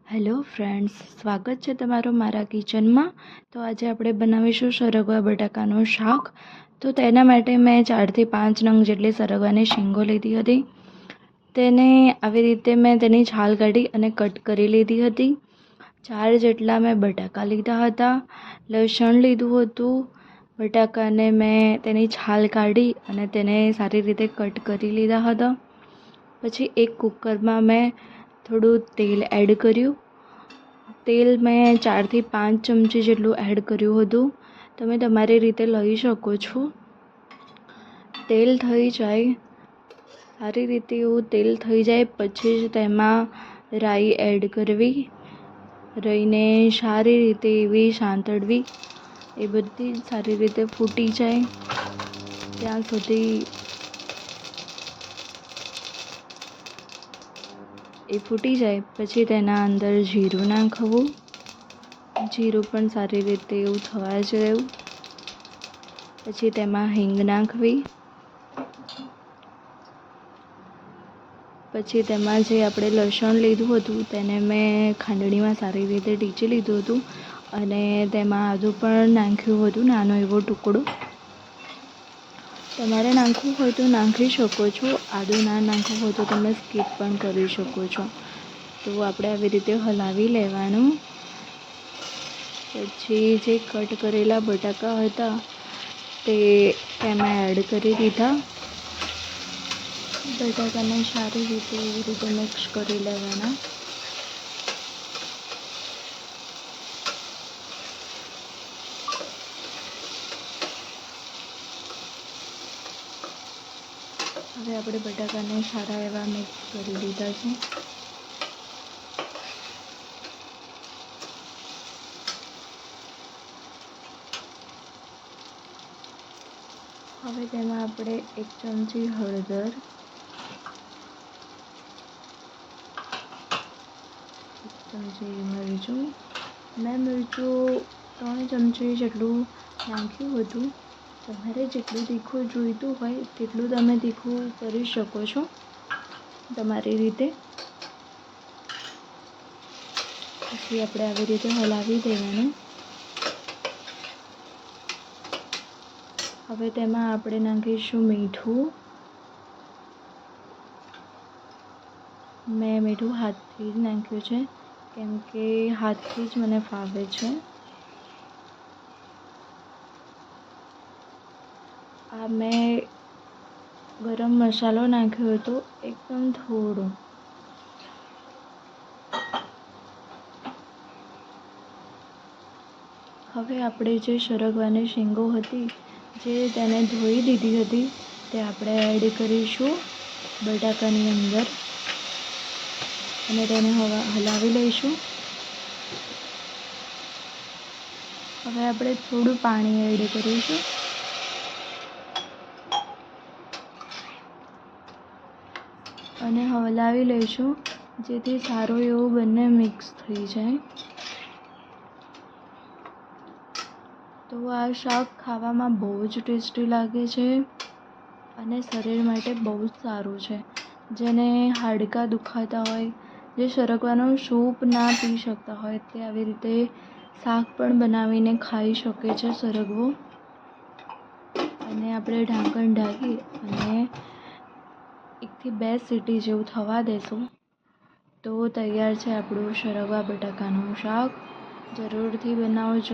Hello friends, સ્વાગત છે તમારું મારા કિચનમાં। તો આજે આપણે બનાવીશું સરગવા બટાકાનું શાક। તો તેના માટે મેં 4 થી 5 નંગ જેટલી સરગવાની શીંગો લીધી હતી। તેને આવી રીતે મેં તેની છાલ કાઢી અને કટ કરી લીધી હતી। 4 જેટલા મેં બટાકા લીધા હતા, લસણ લીધું હતું। બટાકાને મેં તેની છાલ કાઢી અને તેને સારી રીતે કટ કરી લીધા હતા। પછી એક કુકરમાં મેં થોડું તેલ એડ કર્યું। તેલ મેં 4 થી 5 ચમચી જેટલું એડ કર્યું હતું। તમે તમારી રીતે લઈ શકો છો। તેલ થઈ જાય, સારી રીતે એવું તેલ થઈ જાય પછી જ તેમાં રાઈ એડ કરવી। રાઈને સારી રીતે એવી સાંતળવી, એ બધી સારી રીતે ફૂટી જાય ત્યાં સુધી એ ફૂટી જાય પછી તેના અંદર જીરું નાખવું। જીરું પણ સારી રીતે એવું થવા જેવું, પછી તેમાં હિંગ નાખવી। પછી તેમાં જે આપણે લસણ લીધું હતું તેને મેં ખાંડણીમાં સારી રીતે ટીચી લીધું હતું અને તેમાં આદું પણ નાખ્યું હતું, નાનો એવો ટુકડો। તમારે નાખવું હોય તો નાખી શકો છો, આદું ના નાખવું હોય તો તમે સ્કીપ પણ કરી શકો છો। તો આપણે આવી રીતે હલાવી લેવાનું। પછી જે કટ કરેલા બટાકા હતા તે તેમાં એડ કરી દીધા। બટાકાને સારી રીતે એવી રીતે મિક્સ કરી લેવાના। હવે આપણે બટાકાને સારા એવા મિક્સ કરી લીધા છે। હવે તેમાં આપણે 1 ચમચી હળદર, 1 ચમચી મરચું, મેં મરચું 3 ચમચી જેટલું નાખ્યું હતું। તમારે જેટલું તીખું જોઈતું હોય તેટલું તમે તીખું કરી શકો છો તમારી રીતે। પછી આપણે આવી રીતે હલાવી દેવાનું। હવે તેમાં આપણે નાખીશું મીઠું। મેં મીઠું હાથથી જ નાખ્યું છે કેમ કે હાથથી જ મને ફાવે છે। આ મેં ગરમ મસાલો નાખ્યો હતો, એકદમ થોડો। હવે આપણે જે સરગવાની શીંગો હતી જે તેને ધોઈ દીધી હતી તે આપણે એડ કરીશું બટાકાની અંદર અને તેને હલાવી લઈશું। હવે આપણે થોડું પાણી એડ કરીશું અને હલાવી લઈશું જેથી સારું એવું બંને મિક્સ થઈ જાય। તો આ શાક ખાવામાં બહુ જ ટેસ્ટી લાગે છે અને શરીર માટે બહુ જ સારું છે। જેને હાડકાં દુખાતા હોય, જે સરગવાનો સૂપ ના પી શકતા હોય તે આવી રીતે શાક પણ બનાવીને ખાઈ શકે છે સરગવો। અને આપણે ઢાંકણ ઢાંકી અને 1 થી 2 સીટી જેવું થવા દેશું તો તૈયાર છે આપણું સરગવા બટાકાનું શાક। જરૂરથી બનાવજો।